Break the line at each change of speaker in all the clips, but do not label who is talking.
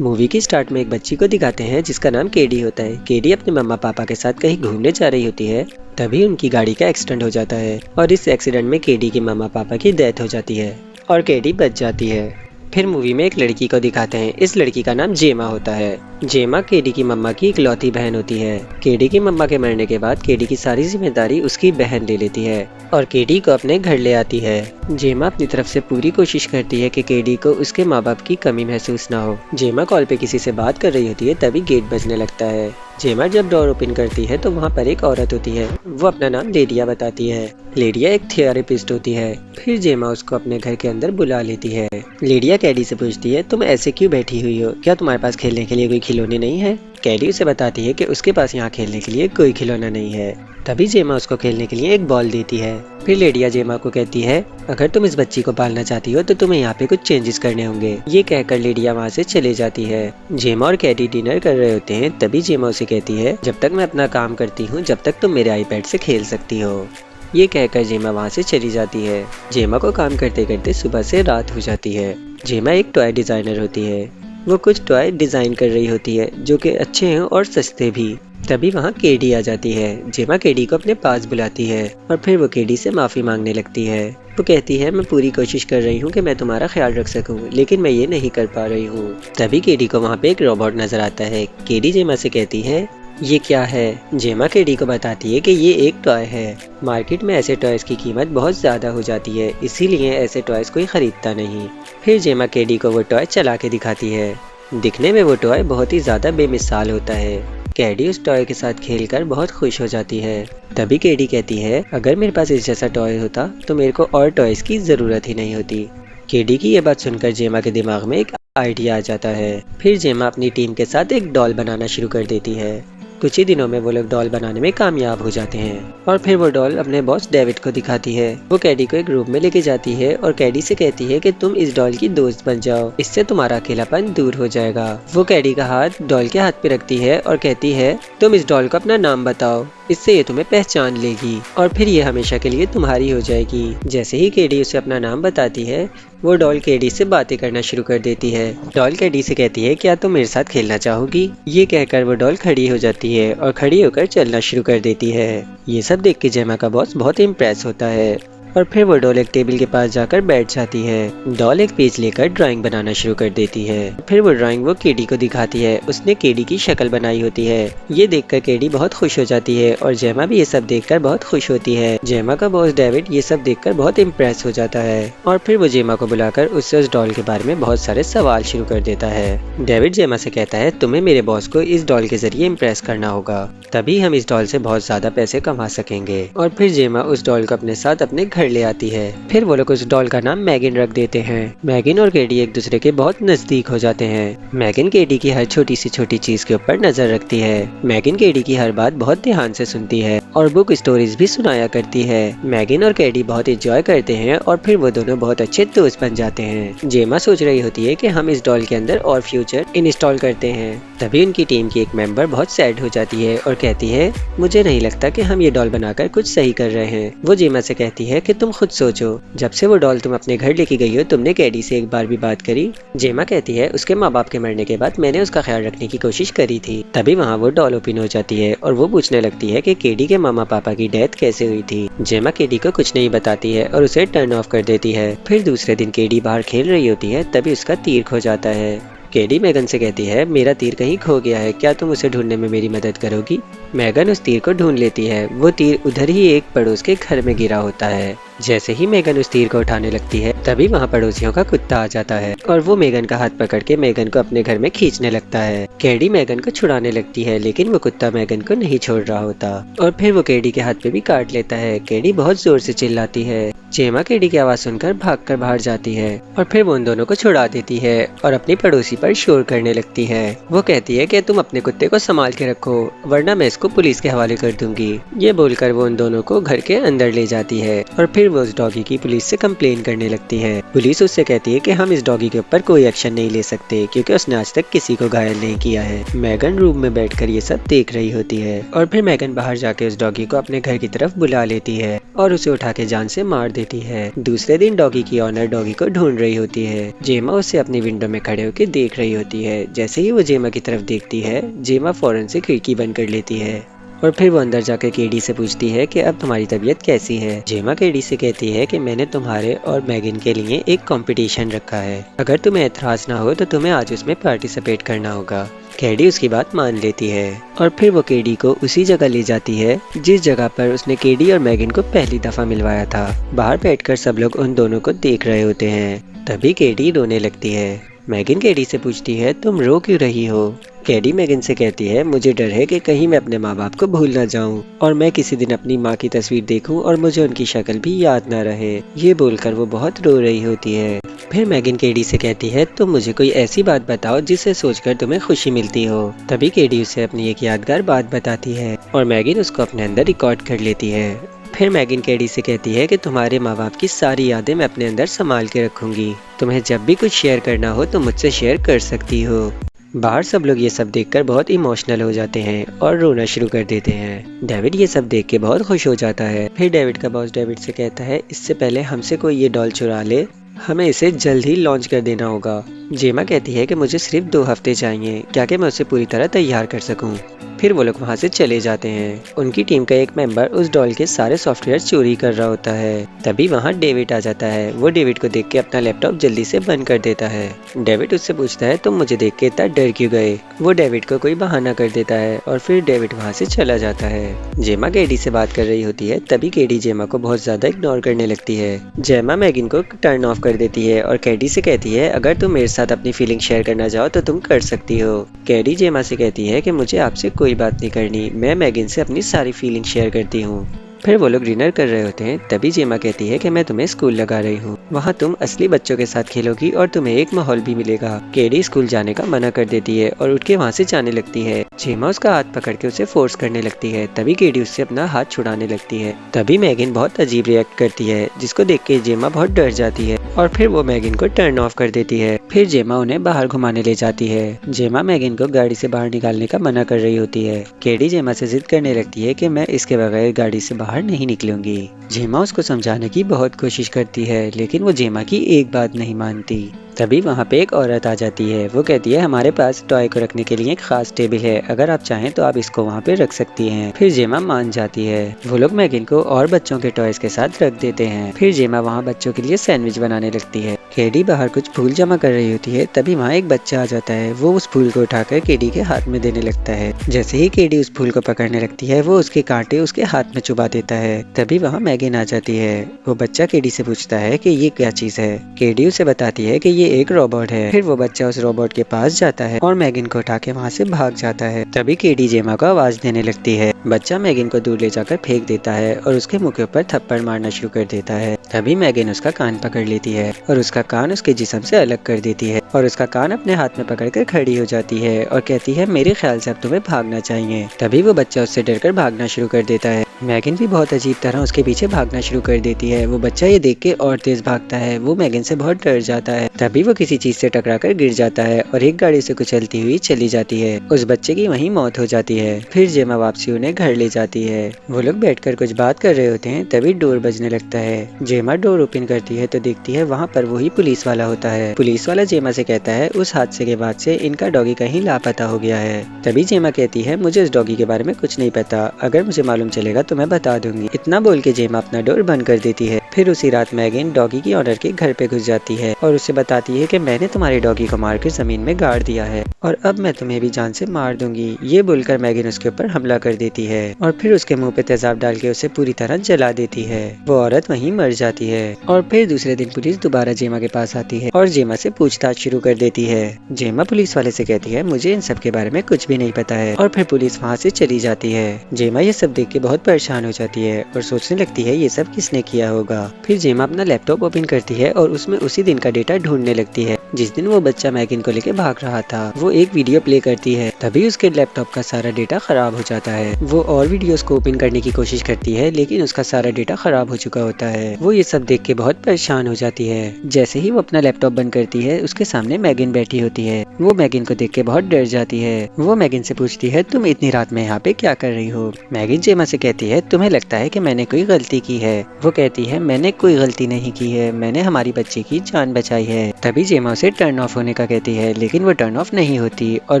Movie की start में एक बच्ची को दिखाते हैं जिसका नाम केडी होता है। केडी अपने मम्मा पापा के साथ कहीं घूमने जा रही होती है, तभी उनकी गाड़ी का एक्सीडेंट हो जाता है और इस एक्सीडेंट में केडी के मम्मा पापा की डेथ हो जाती है और केडी बच जाती है। फिर मूवी में एक लड़की को दिखाते हैं। इस लड़की का नाम जेमा होता है। जेमा केडी की मम्मा की इकलौती बहन होती है। केडी की मम्मा के मरने के बाद केडी की सारी जिम्मेदारी उसकी बहन ले लेती है और केडी को अपने घर ले आती है। जेमा अपनी तरफ से पूरी कोशिश करती है कि केडी को उसके माँ बाप की कमी महसूस ना हो। जेमा कॉल पे किसी से बात कर रही होती है, तभी गेट बजने लगता है। जेमा जब डोर ओपन करती है तो वहाँ पर एक औरत होती है। वो अपना नाम लेडिया बताती है। लेडिया एक थेरेपिस्ट होती है। फिर जेमा उसको अपने घर के अंदर बुला लेती है। लेडिया कैडी से पूछती है, तुम ऐसे क्यों बैठी हुई हो? क्या तुम्हारे पास खेलने के लिए कोई खिलौने नहीं है? कैडी उसे बताती है कि उसके पास यहाँ खेलने के लिए कोई खिलौना नहीं है। तभी जेमा उसको खेलने के लिए एक बॉल देती है। फिर लेडिया जेमा को कहती है, अगर तुम इस बच्ची को पालना चाहती हो तो तुम्हें यहाँ पे कुछ चेंजेस करने होंगे। ये कहकर लेडिया वहाँ से चले जाती है। जेमा और कैडी डिनर कर रहे होते हैं, तभी जेमा उसे कहती है, जब तक मैं अपना काम करती हूँ जब तक तुम मेरे आईपैड से खेल सकती हो। ये कहकर जेमा वहाँ से चली जाती है। जेमा को काम करते करते सुबह से रात हो जाती है। जेमा एक टॉय डिजाइनर होती है। वो कुछ टॉय डिजाइन कर रही होती है जो कि अच्छे हैं और सस्ते भी। तभी वहाँ केडी आ जाती है। जेमा केडी को अपने पास बुलाती है और फिर वो केडी से माफ़ी मांगने लगती है। वो कहती है, मैं पूरी कोशिश कर रही हूँ कि मैं तुम्हारा ख्याल रख सकूँ, लेकिन मैं ये नहीं कर पा रही हूँ। तभी केडी को वहाँ पे एक रोबोट नजर आता है। केडी जेमा से कहती है, ये क्या है? जेमा केडी को बताती है कि ये एक टॉय है। मार्केट में ऐसे टॉयज की कीमत बहुत ज़्यादा हो जाती है, इसीलिए ऐसे टॉयज कोई ख़रीदता नहीं। फिर जेमा केडी को वो टॉय चला के दिखाती है। दिखने में वो टॉय बहुत ही ज़्यादा बेमिसाल होता है। कैडी उस टॉय के साथ खेलकर बहुत खुश हो जाती है। तभी केडी कहती है, अगर मेरे पास इस जैसा टॉय होता तो मेरे को और टॉयज की ज़रूरत ही नहीं होती। केडी की ये बात सुनकर जेमा के दिमाग में एक आइडिया आ जाता है। फिर जेमा अपनी टीम के साथ एक डॉल बनाना शुरू कर देती है। कुछ ही दिनों में वो लोग डॉल बनाने में कामयाब हो जाते हैं और फिर वो डॉल अपने बॉस डेविड को दिखाती है। वो कैडी को एक रूम में लेके जाती है और कैडी से कहती है कि तुम इस डॉल की दोस्त बन जाओ, इससे तुम्हारा अकेलापन दूर हो जाएगा। वो कैडी का हाथ डॉल के हाथ पे रखती है और कहती है, तुम इस डॉल को अपना नाम बताओ, इससे ये तुम्हें पहचान लेगी और फिर ये हमेशा के लिए तुम्हारी हो जाएगी। जैसे ही केडी उसे अपना नाम बताती है, वो डॉल केडी से बातें करना शुरू कर देती है। डॉल केडी से कहती है, क्या तुम मेरे साथ खेलना चाहोगी? ये कहकर वो डॉल खड़ी हो जाती है और खड़ी होकर चलना शुरू कर देती है। ये सब देख के जेमा का बॉस बहुत इम्प्रेस होता है और फिर वो डॉल एक टेबल के पास जाकर बैठ जाती है। डॉल एक पेज लेकर ड्राइंग बनाना शुरू कर देती है। फिर वो ड्राइंग वो केडी को दिखाती है। उसने केडी की शक्ल बनाई होती है। ये देखकर केडी बहुत खुश हो जाती है और जेमा भी ये सब देखकर बहुत खुश होती है। जेमा का बॉस डेविड ये सब देखकर बहुत इम्प्रेस हो जाता है और फिर वो जेमा को बुलाकर उससे उस डॉल के बारे में बहुत सारे सवाल शुरू कर देता है। डेविड जेमा से कहता है, तुम्हें मेरे बॉस को इस डॉल के जरिए इम्प्रेस करना होगा, तभी हम इस डॉल से बहुत ज्यादा पैसे कमा सकेंगे। और फिर जेमा उस डॉल को अपने साथ अपने घर ले आती है। फिर वो लोग उस डॉल का नाम मैगिन रख देते हैं। मैगिन और केडी एक दूसरे के बहुत नजदीक हो जाते हैं। मैगिन केडी की हर छोटी सी छोटी चीज के ऊपर नजर रखती है। मैगिन केडी की हर बात बहुत ध्यान से सुनती है और बुक स्टोरीज भी सुनाया करती है। मैगिन और केडी बहुत एंजॉय करते हैं और फिर वो दोनों बहुत अच्छे दोस्त बन जाते हैं। जेमा सोच रही होती है कि हम इस डॉल के अंदर और फ्यूचर इंस्टॉल करते हैं। तभी उनकी टीम की एक मेंबर बहुत सैड हो जाती है और कहती है, मुझे नहीं लगता कि हम ये डॉल बनाकर कुछ सही कर रहे हैं। वो जेमा से कहती है कि तुम खुद सोचो, जब से वो डॉल तुम अपने घर लेके गई हो, तुमने कैडी से एक बार भी बात करी? जेमा कहती है, उसके माँ बाप के मरने के बाद मैंने उसका ख्याल रखने की कोशिश करी थी। तभी वहाँ वो डॉल ओपन हो जाती है और वो पूछने लगती है कि केडी के मामा पापा की डेथ कैसे हुई थी। जेमा केडी को कुछ नहीं बताती है और उसे टर्न ऑफ कर देती है। फिर दूसरे दिन केडी बाहर खेल रही होती है, तभी उसका तीर खो जाता है। केडी मैगन से कहती है, मेरा तीर कहीं खो गया है, क्या तुम उसे ढूंढने में मेरी मदद करोगी? मैगन उस तीर को ढूंढ लेती है। वो तीर उधर ही एक पड़ोस के घर में गिरा होता है। जैसे ही मैगन उस तीर को उठाने लगती है, तभी वहाँ पड़ोसियों का कुत्ता आ जाता है और वो मैगन का हाथ पकड़ के मैगन को अपने घर में खींचने लगता है। केडी मैगन को छुड़ाने लगती है, लेकिन वो कुत्ता मैगन को नहीं छोड़ रहा होता और फिर वो केडी के हाथ पे भी काट लेता है। केडी बहुत जोर से चिल्लाती है। जेमा केडी की आवाज सुनकर भागकर बाहर जाती है और फिर वो उन दोनों को छुड़ा देती है और अपनी पड़ोसी पर शोर करने लगती है। वो कहती है कि तुम अपने कुत्ते को संभाल के रखो, वरना मैं इसको पुलिस के हवाले कर दूंगी। ये बोलकर वो उन दोनों को घर के अंदर ले जाती है और फिर वो उस डॉगी की पुलिस से कंप्लेन करने लगती है। पुलिस उससे कहती है कि हम इस डॉगी के ऊपर कोई एक्शन नहीं ले सकते क्योंकि उसने आज तक किसी को घायल नहीं किया है। मैगन रूम में बैठकर ये सब देख रही होती है और फिर मैगन बाहर जाके उस डॉगी को अपने घर की तरफ बुला लेती है और उसे उठा के जान से मार देती है। दूसरे दिन डॉगी की ऑनर डॉगी को ढूंढ रही होती है। जेमा उसे अपनी विंडो में खड़े होकर देख रही होती है। जैसे ही वो जेमा की तरफ देखती है, जेमा फौरन से खिड़की बंद कर लेती है और फिर वो अंदर जाकर केडी से पूछती है कि अब तुम्हारी तबीयत कैसी है। जेमा केडी से कहती है कि मैंने तुम्हारे और मैगन के लिए एक कंपटीशन रखा है, अगर तुम्हें एतराज ना हो तो तुम्हें आज उसमें पार्टिसिपेट करना होगा। केडी उसकी बात मान लेती है और फिर वो केडी को उसी जगह ले जाती है जिस जगह पर उसने केडी और मैगन को पहली दफा मिलवाया था। बाहर बैठकर सब लोग उन दोनों को देख रहे होते हैं। तभी केडी रोने लगती है। मैगन केडी से पूछती है तुम रो क्यों रही हो। केडी मैगन से कहती है मुझे डर है कि कहीं मैं अपने माँ बाप को भूल ना जाऊं और मैं किसी दिन अपनी माँ की तस्वीर देखूं और मुझे उनकी शक्ल भी याद ना रहे। ये बोलकर वो बहुत रो रही होती है। फिर मैगन केडी से कहती है तुम मुझे कोई ऐसी बात बताओ जिसे सोचकर तुम्हें खुशी मिलती हो। तभी केडी उसे अपनी एक यादगार बात बताती है और मैगन उसको अपने अंदर रिकॉर्ड कर लेती है। फिर मैगन केडी से कहती है कि तुम्हारे माँ बाप की सारी यादें मैं अपने अंदर संभाल के रखूंगी। तुम्हें जब भी कुछ शेयर करना हो तो मुझसे शेयर कर सकती हो। बाहर सब लोग ये सब देखकर बहुत इमोशनल हो जाते हैं और रोना शुरू कर देते हैं। डेविड ये सब देख के बहुत खुश हो जाता है। फिर डेविड का बॉस डेविड से कहता है इससे पहले हमसे कोई ये डॉल चुरा ले, हमें इसे जल्द ही लॉन्च कर देना होगा। जेमा कहती है कि मुझे सिर्फ 2 हफ्ते चाहिए, क्या कि मैं उसे पूरी तरह तैयार कर सकूं। फिर वो लोग वहाँ से चले जाते हैं। उनकी टीम का एक मेंबर उस डॉल के सारे सॉफ्टवेयर चोरी कर रहा होता है। तभी वहाँ डेविड आ जाता है। वो डेविड को देख के अपना लैपटॉप जल्दी से बंद कर देता है। डेविड उससे पूछता है तुम मुझे देख के इतना डर क्यों गए। वो डेविड को कोई बहाना कर देता है और फिर डेविड वहाँ से चला जाता है। जेमा केडी से बात कर रही होती है। तभी केडी जेमा को बहुत ज्यादा इग्नोर करने लगती है। जेमा मैगन को टर्न ऑफ कर देती है और केडी से कहती है अगर तुम मेरे साथ अपनी फीलिंग शेयर करना चाहो तो तुम कर सकती हो। केडी जेमा से कहती है कि मुझे आपसे कोई बात नहीं करनी, मैं मैगन से अपनी सारी फीलिंग शेयर करती हूँ। फिर वो लोग डिनर कर रहे होते हैं। तभी जेमा कहती है कि मैं तुम्हें स्कूल लगा रही हूँ, वहाँ तुम असली बच्चों के साथ खेलोगी और तुम्हें एक माहौल भी मिलेगा। केडी स्कूल जाने का मना कर देती है और उठ के वहाँ से जाने लगती है। जेमा उसका हाथ पकड़ के उसे फोर्स करने लगती है। तभी केडी उससे अपना हाथ छुड़ाने लगती है। तभी मैगन बहुत अजीब रिएक्ट करती है जिसको देख के जेमा बहुत डर जाती है और फिर वो मैगन को टर्न ऑफ कर देती है। फिर जेमा उन्हें बाहर घुमाने ले जाती है। जेमा मैगन को गाड़ी से बाहर निकालने का मना कर रही होती है। केडी जेमा से जिद करने लगती है कि मैं इसके बगैर गाड़ी से बाहर नहीं निकलूंगी। जेमा उसको समझाने की बहुत कोशिश करती है लेकिन वो जेमा की एक बात नहीं मानती। तभी वहाँ पे एक औरत आ जाती है। वो कहती है हमारे पास टॉय को रखने के लिए एक खास टेबल है, अगर आप चाहें तो आप इसको वहाँ पे रख सकती हैं। फिर जेमा मान जाती है। वो लोग मैगन को और बच्चों के टॉयज के साथ रख देते हैं। फिर जेमा वहाँ बच्चों के लिए सैंडविच बनाने लगती है। केडी बाहर कुछ फूल जमा कर रही होती है। तभी वहाँ एक बच्चा आ जाता है। वो उस फूल को उठाकर केडी के हाथ में देने लगता है। जैसे ही केडी उस फूल को पकड़ने लगती है वो उसके कांटे उसके हाथ में चुबा देता है। तभी वहाँ मैगन आ जाती है। वो बच्चा केडी से पूछता है कि ये क्या चीज है। केडी उसे बताती है कि ये एक रोबोट है। फिर वो बच्चा उस रोबोट के पास जाता है और मैगन को उठा के वहाँ से भाग जाता है। तभी केडी जेमा को आवाज देने लगती है। बच्चा मैगन को दूर ले जाकर फेंक देता है और उसके मुंह के ऊपर थप्पड़ मारना शुरू कर देता है। तभी मैगन उसका कान पकड़ लेती है और उसका कान उसके जिस्म से अलग कर देती है और उसका कान अपने हाथ में पकड़कर खड़ी हो जाती है और कहती है मेरे ख्याल से अब तुम्हें भागना चाहिए। तभी वो बच्चा उससे डरकर भागना शुरू कर देता है। मैगन भी बहुत अजीब तरह उसके पीछे भागना शुरू कर देती है। वो बच्चा ये देख के और तेज भागता है। वो मैगन से बहुत डर जाता है। तभी वो किसी चीज से टकराकर गिर जाता है और एक गाड़ी से कुचलती हुई चली जाती है। उस बच्चे की वहीं मौत हो जाती है। फिर जेमा वापसी उन्हें घर ले जाती है। वो लोग बैठकर कुछ बात कर रहे होते हैं। तभी डोर बजने लगता है। जेमा डोर ओपन करती है तो देखती है वहाँ पर वही पुलिस वाला होता है। पुलिस वाला जेमा से कहता है उस हादसे के बाद से इनका डॉगी कहीं लापता हो गया है। तभी जेमा कहती है मुझे इस डॉगी के बारे में कुछ नहीं पता, अगर मुझे मालूम चलेगा तो मैं बता दूंगी। इतना बोल के जेमा अपना डोर बंद कर देती है। फिर उसी रात मैगन डॉगी की ऑनर के घर पे घुस जाती है और उसे बताती है कि मैंने तुम्हारे डॉगी को मारकर जमीन में गाड़ दिया है और अब मैं तुम्हें भी जान से मार दूंगी। ये बोलकर मैगन उसके ऊपर हमला कर देती है और फिर उसके मुंह पे तेजाब डाल के उसे पूरी तरह जला देती है। वो औरत वहीं मर जाती है और फिर दूसरे दिन पुलिस दोबारा जेमा के पास आती है और जेमा से पूछताछ शुरू कर देती है। जेमा पुलिस वाले से कहती है मुझे इन सब के बारे में कुछ भी नहीं पता है और फिर पुलिस वहाँ से चली जाती है। जेमा ये सब देख के बहुत परेशान हो जाती है और सोचने लगती है ये सब किसने किया होगा। था। फिर जेमा अपना लैपटॉप ओपन करती है और उसमें उसी दिन का डेटा ढूंढने लगती है जिस दिन वो बच्चा मैगिन को लेके भाग रहा था। वो एक वीडियो प्ले करती है, तभी उसके लैपटॉप का सारा डेटा खराब हो जाता है। वो और वीडियोस को ओपन करने की कोशिश करती है लेकिन उसका सारा डेटा खराब हो चुका होता है। वो ये सब देख के बहुत परेशान हो जाती है। जैसे ही वो अपना लैपटॉप बंद करती है उसके सामने मैगिन बैठी होती है। वो मैगिन को देख के बहुत डर जाती है। वो मैगिन से पूछती है, तुम इतनी रात में यहाँ पे क्या कर रही हो? मैगिन जेमा से कहती है, तुम्हें लगता है कि मैंने कोई गलती की है? वो कहती है, मैंने कोई गलती नहीं की है, मैंने हमारी बच्ची की जान बचाई है। तभी जेमा उसे टर्न ऑफ होने का कहती है लेकिन वो टर्न ऑफ नहीं होती और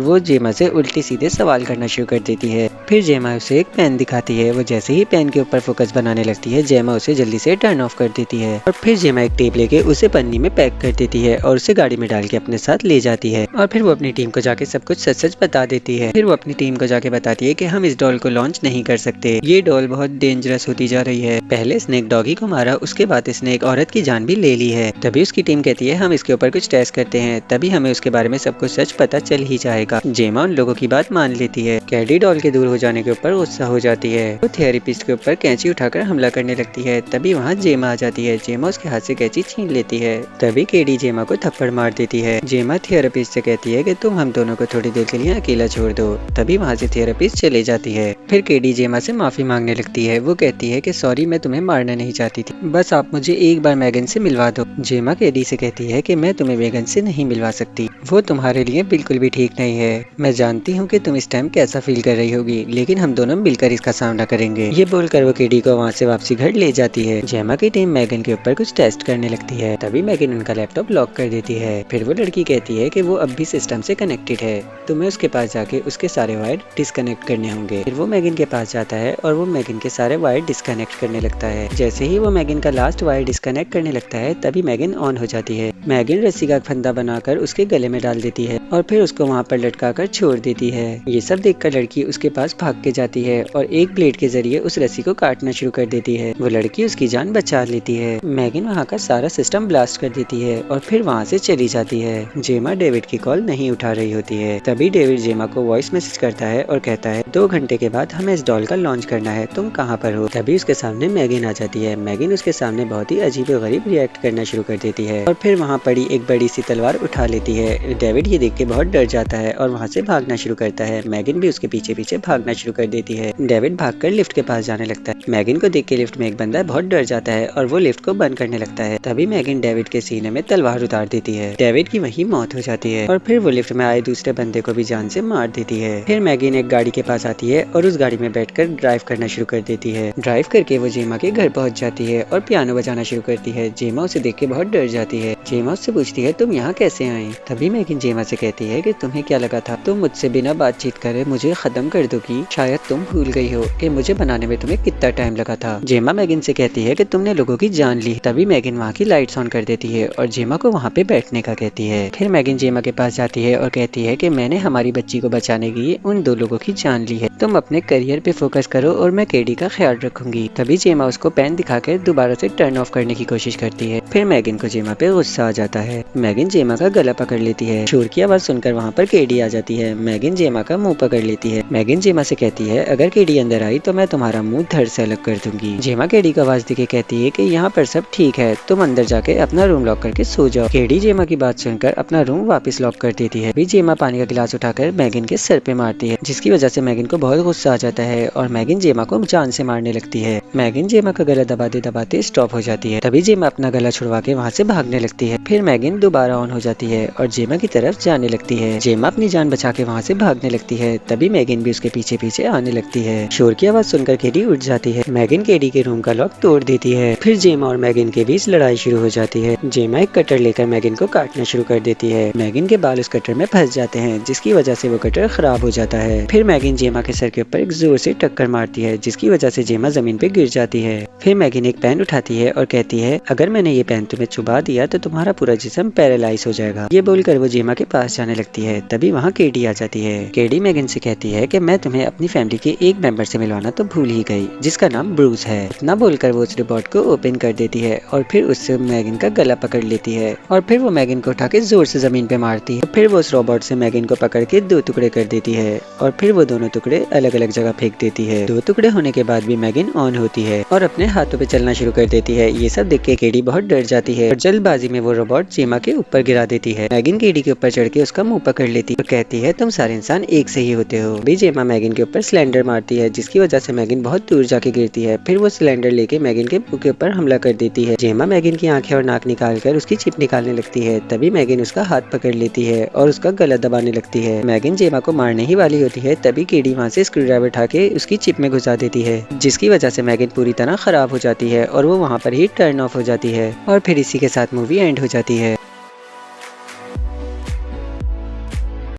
वो जेमा से उल्टे सीधे सवाल करना शुरू कर देती है। फिर जेमा उसे एक पेन दिखाती है। वो जैसे ही पेन के ऊपर फोकस बनाने लगती है जेमा उसे जल्दी से टर्न ऑफ कर देती है और फिर जेमा एक टेप लेके उसे पन्नी में पैक कर देती है और उसे गाड़ी में डाल के अपने साथ ले जाती है। और फिर वो अपनी टीम को जाके सब कुछ सच सच बता देती है। फिर वो अपनी टीम को जाके बताती है कि हम इस डॉल को लॉन्च नहीं कर सकते, ये डॉल बहुत डेंजरस होती जा रही है। पहले इसने एक डॉगी को मारा, उसके बाद इसने एक औरत की जान भी ले ली है। तभी उसकी टीम कहती है, हम इसके ऊपर कुछ टेस्ट करते हैं, तभी हमें उसके बारे में सब कुछ सच पता चल ही जाएगा। जेमा उन लोगों की बात मान लेती है। कैडी डॉल के दूर हो जाने के ऊपर गुस्सा हो जाती है। वो थेरेपिस्ट के ऊपर कैंची उठाकर हमला करने लगती है। तभी वहाँ जेमा आ जाती है। जेमा उसके हाथ से कैंची छीन लेती है। तभी केडी जेमा को थप्पड़ मार देती है। जेमा थेरेपिस्ट से कहती है कि तुम हम दोनों को थोड़ी देर के लिए अकेला छोड़ दो। तभी वहाँ से थेरेपिस्ट चले जाती है। फिर केडी जेमा से माफी मांगने लगती है। वो कहती है कि सॉरी, मैं तुम्हें मारना नहीं चाहती थी, बस आप मुझे एक बार मैगन से मिलवा दो। जेमा केडी से कहती है कि मैं तुम्हें मैगन से नहीं मिलवा सकती, वो तुम्हारे लिए बिल्कुल भी ठीक नहीं है। मैं जानती हूँ कि तुम इस टाइम कैसा फील कर रही होगी, लेकिन हम दोनों मिलकर इसका सामना करेंगे। ये बोलकर वो केडी को वहाँ से वापसी घर ले जाती है। जेमा की टीम मैगन के ऊपर कुछ टेस्ट करने लगती है। तभी मैगन उनका लैपटॉप लॉक कर देती है। फिर वो लड़की कहती है कि वो अब भी सिस्टम से कनेक्टेड है, तुम्हें उसके पास जाके उसके सारे वायर डिस्कनेक्ट करने होंगे। फिर वो मैगन के पास जाता है और वो मैगन के सारे वायर डिस्कनेक्ट करने लगता है। जैसे ही वो मैगन का लास्ट वायर डिस्कनेक्ट करने लगता है तभी मैगन ऑन हो जाती है। मैगन रस्सी का फंदा बनाकर उसके गले में डाल देती है और फिर उसको वहाँ पर लटका कर छोड़ देती है। ये सब देखकर लड़की उसके पास भाग के जाती है और एक ब्लेड के जरिए उस रस्सी को काटना शुरू कर देती है। वो लड़की उसकी जान बचा लेती है। मैगन वहाँ का सारा सिस्टम ब्लास्ट कर देती है और फिर वहाँ से चली जाती है। जेमा डेविड की कॉल नहीं उठा रही होती है। तभी डेविड जेमा को वॉइस मैसेज करता है और कहता है, 2 घंटे के बाद हमें इस डॉल का लॉन्च करना है, तुम कहाँ पर हो? तभी उसके सामने मैगन आ जाती है। मैगन उसके सामने बहुत ही अजीब और गरीब रिएक्ट करना शुरू कर देती है और फिर वहाँ पड़ी एक बड़ी सी तलवार उठा लेती है। डेविड ये देख के बहुत डर जाता है और वहाँ से भागना शुरू करता है। मैगन भी उसके पीछे पीछे भागना शुरू कर देती है। डेविड भागकर लिफ्ट के पास जाने लगता है। मैगन को देख के लिफ्ट में एक बंदा बहुत डर जाता है और वो लिफ्ट को बंद करने लगता है। तभी मैगन डेविड के सीने में तलवार उतार देती है। डेविड की वहीं मौत हो जाती है और फिर वो लिफ्ट में आए दूसरे बंदे को भी जान से मार देती है। फिर मैगन एक गाड़ी के पास आती है और उस गाड़ी में बैठकर ड्राइव करना शुरू कर देती है। ड्राइव करके वो जेमा के घर पहुंच जाती है और पियानो बजाना शुरू करती है। जेमा उसे देख के बहुत डर जाती है। जेमा उससे पूछती है, तुम यहाँ कैसे आई? तभी मैगन जेमा से कहती है कि तुम्हें क्या लगा था तुम मुझसे बिना बातचीत करे मुझे खत्म कर दोगी? शायद तुम भूल गई हो कि मुझे बनाने में तुम्हें कितना टाइम लगा था। जेमा मैगन से कहती है कि तुमने लोगों की जान ली। तभी मैगन वहाँ की लाइट्स ऑन कर देती है और जेमा को वहाँ पे बैठने का कहती है। फिर मैगन जेमा के पास जाती है और कहती है कि मैंने हमारी बच्ची को बचाने के लिए उन 2 लोगों की जान ली है, तुम अपने करियर पे फोकस करो और मैं केडी का ख्याल रखूंगी। तभी जेमा उसको पेन दिखाकर दोबारा से टर्न ऑफ करने की कोशिश करती है। फिर मैगन को जेमा पे गुस्सा आ जाता है। मैगन जेमा का गला पकड़ लेती है। शोर की आवाज सुनकर वहाँ पर केडी आ जाती है। मैगन जेमा का मुंह पकड़ लेती है। मैगन जेमा से कहती है, अगर केडी अंदर आई तो मैं तुम्हारा मुंह धड़ से अलग कर दूंगी। जेमा केडी को आवाज देके कहती है कि यहाँ पर सब ठीक है, तुम अंदर जाके अपना रूम लॉक करके सो जाओ। केडी जेमा की बात सुनकर अपना रूम वापस लॉक कर देती है। जेमा पानी का गिलास उठाकर मैगन के सर पे मारती है, जिसकी वजह से मैगन को बहुत गुस्सा आ जाता है और मैगन जेमा को जान से मारने लगती है। मैगन जेमा का गला दबाते दबाते स्टॉप हो जाती है। तभी जेमा अपना गला छुड़वा के वहाँ से भागने लगती है। फिर मैगन दोबारा ऑन हो जाती है और जेमा की तरफ जाने लगती है। जेमा अपनी जान बचा के वहाँ से भागने लगती है। तभी मैगन भी उसके पीछे पीछे आने लगती है। शोर की आवाज सुनकर केडी उठ जाती है। मैगन केडी के रूम का लॉक तोड़ देती है। फिर जेमा और मैगन के बीच लड़ाई शुरू हो जाती है। जेमा एक कटर लेकर मैगन को काटना शुरू कर देती है। मैगन के बाल उस कटर में फंस जाते हैं, जिसकी वजह से वो कटर खराब हो जाता है। फिर मैगन जेमा के सर के ऊपर एक जोर से टक्कर मारती है, जिसकी वजह से जेमा जमीन पे गिर जाती है। फिर मैगन एक पेन उठाती है और कहती है, अगर मैंने ये पेन तुम्हें चुबा दिया तो तुम्हारा पूरा जिस्म पैरालाइज हो जाएगा। ये बोलकर वो जेमा के पास जाने लगती है। तभी वहाँ केडी आ जाती है। केडी मैगन से कहती है कि मैं तुम्हें अपनी फैमिली के एक मेंबर से मिलवाना तो भूल ही गई, जिसका नाम ब्रूस है। इतना बोलकर वो उस रोबोट को ओपन कर देती है और फिर उससे मैगन का गला पकड़ लेती है और फिर वो मैगन को उठा के जोर से जमीन पे मारती है। फिर वो उस रोबोट से मैगन को पकड़ के 2 टुकड़े कर देती है और फिर वो दोनों टुकड़े अलग अलग जगह फेंक देती है। 2 टुकड़े होने के बाद भी मैगन ऑन होती है और अपने हाथों पे चलना शुरू कर देती है। ये सब देख के केडी बहुत डर जाती है और जल्दबाजी में वो रोबोट जेमा के ऊपर गिरा देती है। मैगन केडी के ऊपर चढ़ के उसका मुंह पकड़ लेती है और कहती है तुम सारे इंसान एक से ही होते हो। अभी जेमा मैगन के ऊपर सिलेंडर मारती है, जिसकी वजह से मैगन बहुत दूर जाके गिरती है। फिर वो सिलेंडर लेके मैगन के मुंह के ऊपर हमला कर देती है। जेमा मैगन की आंखें और नाक निकाल कर उसकी चिप निकालने लगती है। तभी मैगन उसका हाथ पकड़ लेती है और उसका गला दबाने लगती है। मैगन जेमा को मारने ही वाली होती है, तभी केडी वहाँ से स्क्रू ड्राइवर उठा के उसकी चिप में घुसा देती है, जिसकी वजह से मैगन पूरी तरह खराब हो जाती है और वो वहाँ पर ही टर्न ऑफ हो जाती है और फिर इसी के साथ मूवी एंड हो जाती है।